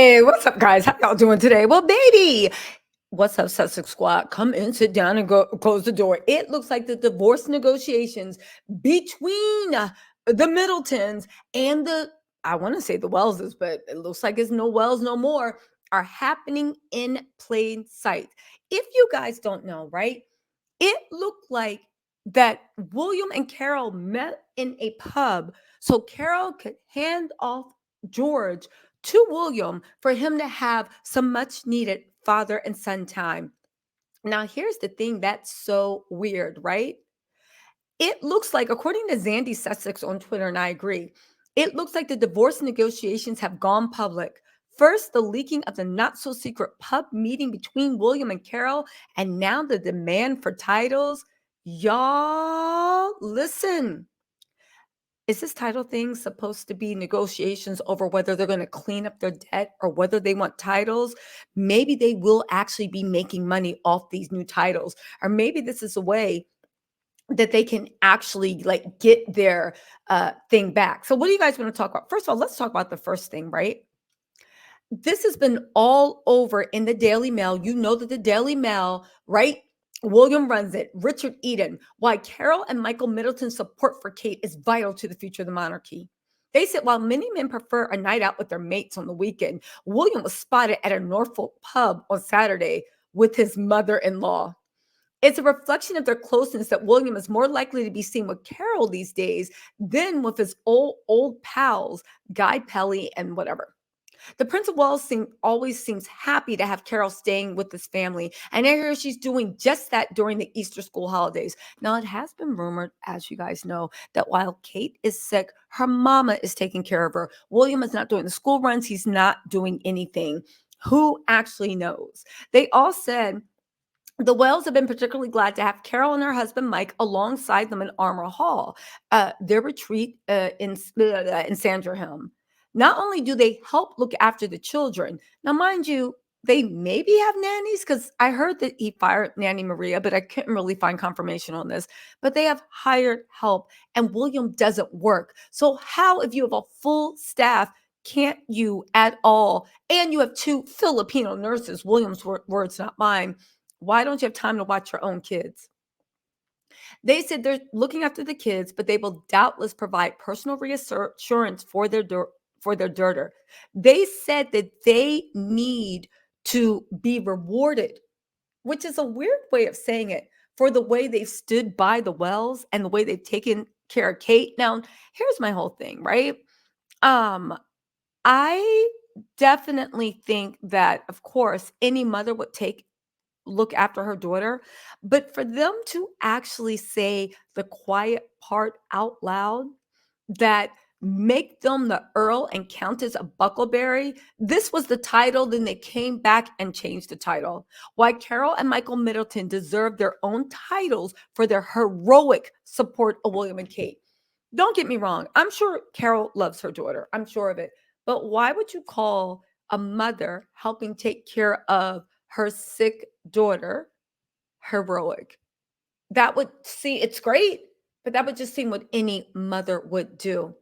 Hey, what's up, guys? How y'all doing today? Well, baby, what's up, Sussex Squad? Come in, sit down, and go close the door. It looks like the divorce negotiations between the Middletons and I want to say the Wellses, but it looks like it's no Wells no more, are happening in plain sight. If you guys don't know, right, it looked like that William and Carol met in a pub so Carol could hand off George to William for him to have some much needed father and son time. Now, here's the thing that's so weird, right? It looks like, according to Zandy Sussex on Twitter, and I agree, it looks like the divorce negotiations have gone public. First, the leaking of the not so secret pub meeting between William and Carol, and now the demand for titles. Y'all, listen. Is this title thing supposed to be negotiations over whether they're going to clean up their debt or whether they want titles? Maybe they will actually be making money off these new titles. Or maybe this is a way that they can actually like get their thing back. So what do you guys want to talk about? First of all, let's talk about the first thing, right? This has been all over in the Daily Mail. You know that the Daily Mail, right? William runs it, Richard Eden. Why Carol and Michael Middleton's support for Kate is vital to the future of the monarchy. They said while many men prefer a night out with their mates on the weekend, William was spotted at a Norfolk pub on Saturday with his mother-in-law. It's a reflection of their closeness that William is more likely to be seen with Carol these days than with his old pals, Guy Pelly and whatever. The Prince of Wales always seems happy to have Carol staying with his family, and I hear she's doing just that during the Easter school holidays. Now, it has been rumored, as you guys know, that while Kate is sick, her mama is taking care of her. William is not doing the school runs, he's not doing anything. Who actually knows? They all said the Wells have been particularly glad to have Carol and her husband Mike alongside them in Armour Hall, their retreat in Sandringham. Not only do they help look after the children, now mind you, they maybe have nannies because I heard that he fired Nanny Maria, but I couldn't really find confirmation on this. But they have hired help, and William doesn't work. So how, if you have a full staff, can't you at all? And you have two Filipino nurses, William's words, not mine. Why don't you have time to watch your own kids? They said they're looking after the kids, but they will doubtless provide personal reassurance for their daughter. They said that they need to be rewarded, which is a weird way of saying it, for the way they've stood by the Wells and the way they've taken care of Kate. Now, here's my whole thing, right? Um, I definitely think that, of course, any mother would take look after her daughter, but for them to actually say the quiet part out loud that make them the Earl and Countess of Bucklebury, this was the title, then they came back and changed the title. Why Carol and Michael Middleton deserve their own titles for their heroic support of William and Kate. Don't get me wrong, I'm sure Carol loves her daughter, I'm sure of it, but why would you call a mother helping take care of her sick daughter heroic? That would see, it's great, but that would just seem what any mother would do.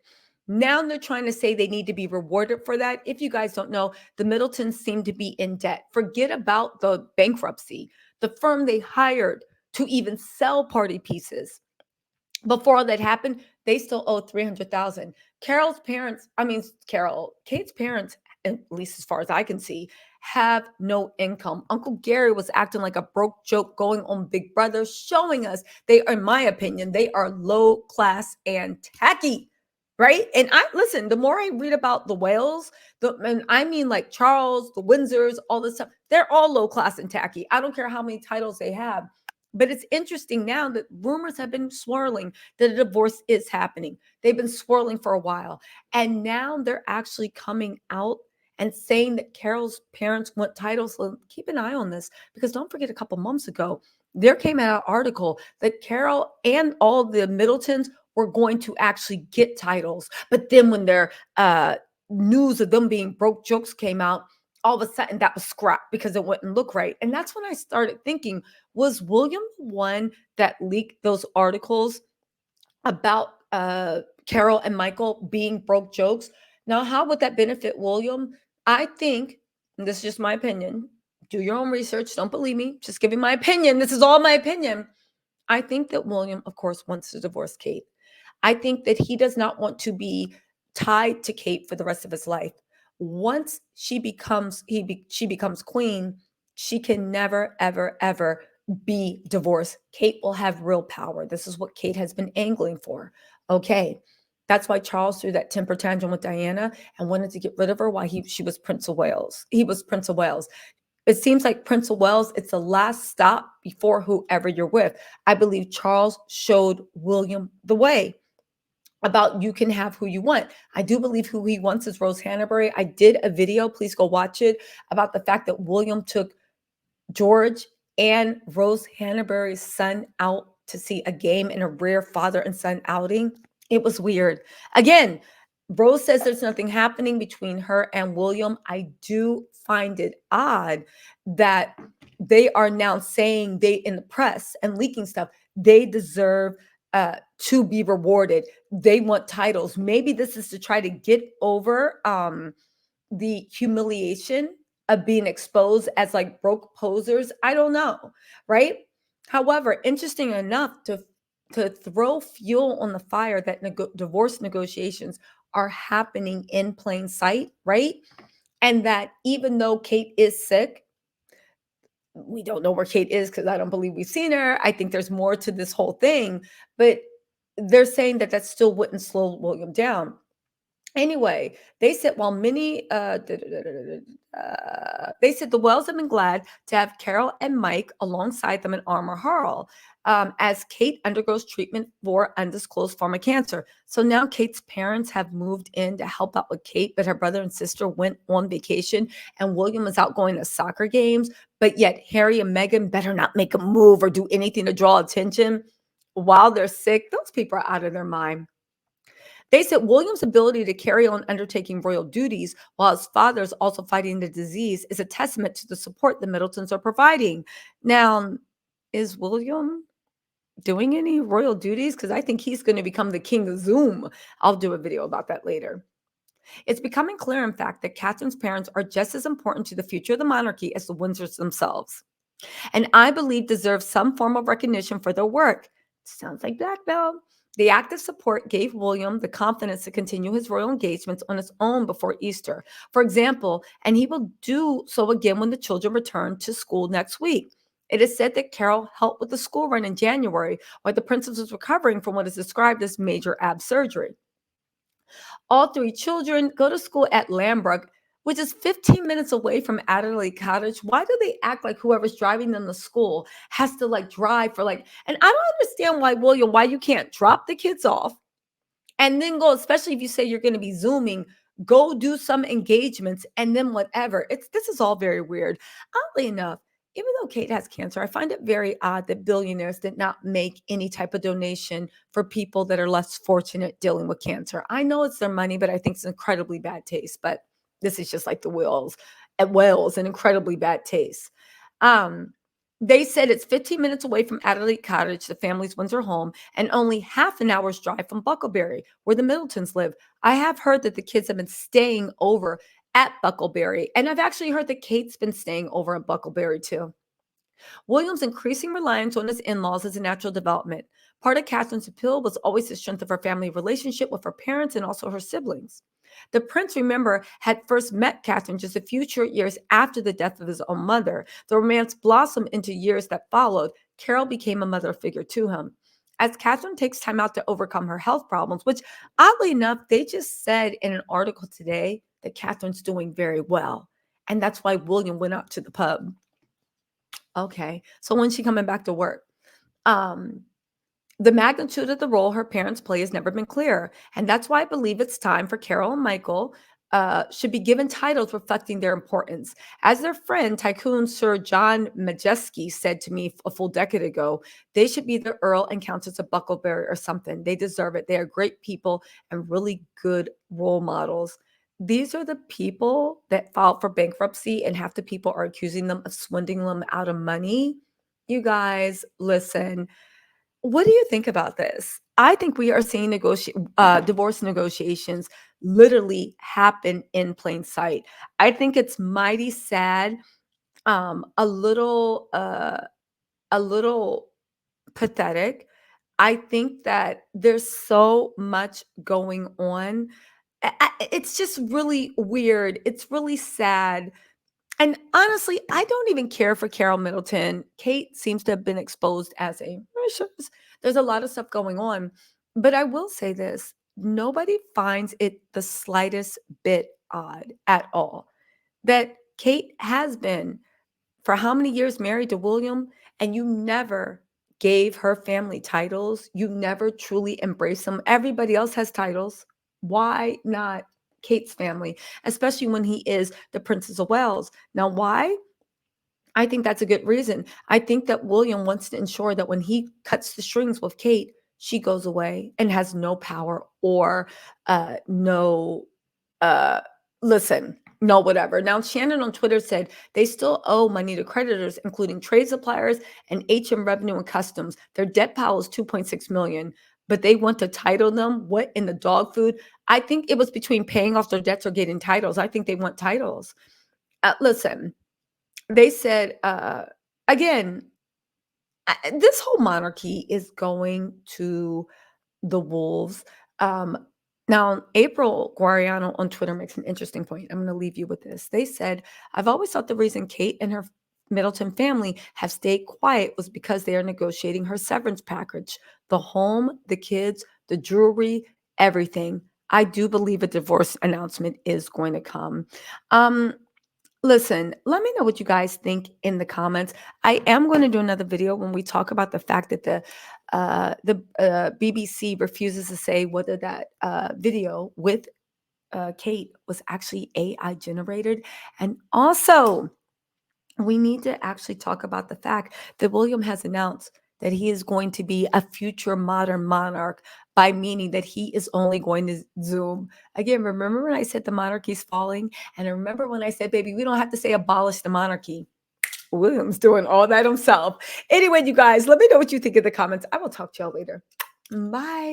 Now they're trying to say they need to be rewarded for that. If you guys don't know, the Middletons seem to be in debt. Forget about the bankruptcy. The firm they hired to even sell party pieces, before all that happened, they still owe 300,000. Carol's parents, I mean Kate's parents, at least as far as I can see, have no income. Uncle Gary was acting like a broke joke going on Big Brother, showing us they, in my opinion, they are low class and tacky. Right. And I listen, the more I read about the Wales, and I mean like Charles, the Windsors, all this stuff, they're all low class and tacky. I don't care how many titles they have. But it's interesting now that rumors have been swirling that a divorce is happening. They've been swirling for a while. And now they're actually coming out and saying that Carol's parents want titles. So keep an eye on this because don't forget a couple months ago, there came out an article that Carol and all the Middletons were going to actually get titles. But then when their news of them being broke jokes came out, all of a sudden that was scrapped because it wouldn't look right. And that's when I started thinking, was William the one that leaked those articles about Carol and Michael being broke jokes? Now, how would that benefit William? I think, and this is just my opinion, do your own research. Don't believe me. Just giving my opinion. This is all my opinion. I think that William, of course, wants to divorce Kate. I think that he does not want to be tied to Kate for the rest of his life. Once she becomes queen, she can never ever ever be divorced. Kate will have real power. This is what Kate has been angling for. Okay. That's why Charles threw that temper tantrum with Diana and wanted to get rid of her while she was Prince of Wales. He was Prince of Wales. It seems like Prince of Wales, it's the last stop before whoever you're with. I believe Charles showed William the way about you can have who you want. I do believe who he wants is Rose Hanbury. I did a video, please go watch it, about the fact that William took George and Rose Hanbury's son out to see a game in a rare father and son outing. It was weird. Again, Rose says there's nothing happening between her and William. I do find it odd that they are now saying they in the press and leaking stuff, they deserve to be rewarded. They want titles. Maybe this is to try to get over the humiliation of being exposed as like broke posers. I don't know, right? However, interesting enough to throw fuel on the fire that divorce negotiations are happening in plain sight, right? And that even though Kate is sick, we don't know where Kate is because I don't believe we've seen her. I think there's more to this whole thing, but they're saying that still wouldn't slow William down. Anyway, they said while many they said the Wells have been glad to have Carol and Mike alongside them in Armor Hall as Kate undergoes treatment for undisclosed form of cancer. So now Kate's parents have moved in to help out with Kate, but her brother and sister went on vacation and William is out going to soccer games. But yet Harry and Meghan better not make a move or do anything to draw attention while they're sick. Those people are out of their mind. They said William's ability to carry on undertaking royal duties while his father is also fighting the disease is a testament to the support the Middletons are providing. Now, is William doing any royal duties? Because I think he's going to become the king of Zoom. I'll do a video about that later. It's becoming clear, in fact, that Catherine's parents are just as important to the future of the monarchy as the Windsors themselves, and I believe deserve some form of recognition for their work. Sounds like blackmail. The active support gave William the confidence to continue his royal engagements on his own before Easter, for example, and he will do so again when the children return to school next week. It is said that Carol helped with the school run in January while the princess was recovering from what is described as major ab surgery. All three children go to school at Lambrook, which is 15 minutes away from Adelaide Cottage. Why do they act like whoever's driving them to school has to like drive for like, and I don't understand why, William, why you can't drop the kids off and then go, especially if you say you're going to be Zooming, go do some engagements and then whatever. This is all very weird. Oddly enough, even though Kate has cancer, I find it very odd that billionaires did not make any type of donation for people that are less fortunate dealing with cancer. I know it's their money, but I think it's incredibly bad taste. But this is just like the Wales at Wales, an incredibly bad taste. They said it's 15 minutes away from Adelaide Cottage, the family's Windsor home, and only half an hour's drive from Bucklebury, where the Middletons live. I have heard that the kids have been staying over at Bucklebury, and I've actually heard that Kate's been staying over at Bucklebury too. William's increasing reliance on his in-laws is a natural development. Part of Catherine's appeal was always the strength of her family relationship with her parents and also her siblings. The prince, remember, had first met Catherine just a few short years after the death of his own mother. The romance blossomed into years that followed. Carol became a mother figure to him. As Catherine takes time out to overcome her health problems, which oddly enough, they just said in an article today that Catherine's doing very well. And that's why William went out to the pub. Okay, so when's she coming back to work? The magnitude of the role her parents play has never been clearer, and that's why I believe it's time for Carol and Michael should be given titles reflecting their importance. As their friend, Tycoon Sir John Majeski said to me a full decade ago, they should be the Earl and Countess of Bucklebury or something. They deserve it. They are great people and really good role models. These are the people that filed for bankruptcy, and half the people are accusing them of swindling them out of money. You guys, listen. What do you think about this? I think we are seeing divorce negotiations literally happen in plain sight. I think it's mighty sad, a little pathetic. I think that there's so much going on. It's just really weird. It's really sad. And honestly, I don't even care for Carol Middleton. Kate seems to have been exposed as a racist. There's a lot of stuff going on. But I will say this, nobody finds it the slightest bit odd at all that Kate has been for how many years married to William, and you never gave her family titles. You never truly embraced them. Everybody else has titles. Why not Kate's family, especially when he is the Princess of Wales? Now, why? I think that's a good reason. I think that William wants to ensure that when he cuts the strings with Kate, she goes away and has no power or no uh listen, no whatever. Now Shannon on Twitter said they still owe money to creditors, including trade suppliers and HM Revenue and Customs. Their debt pile is 2.6 million, but they want to title them. What in the dog food? I think it was between paying off their debts or getting titles. I think they want titles. Listen, they said again, this whole monarchy is going to the wolves. Um, Now, April Guariano on Twitter makes an interesting point. I'm going to leave you with this. They said, I've always thought the reason Kate and her Middleton family have stayed quiet was because they are negotiating her severance package, the home, the kids, the jewelry, everything. I do believe a divorce announcement is going to come. Um, Listen, let me know what you guys think in the comments. I am going to do another video when we talk about the fact that the BBC refuses to say whether that video with Kate was actually AI generated, and also we need to actually talk about the fact that William has announced that he is going to be a future modern monarch by meaning that he is only going to Zoom. Again, remember when I said the monarchy's falling? And remember when I said, baby, we don't have to say abolish the monarchy. William's doing all that himself. Anyway, you guys, let me know what you think in the comments. I will talk to y'all later. Bye.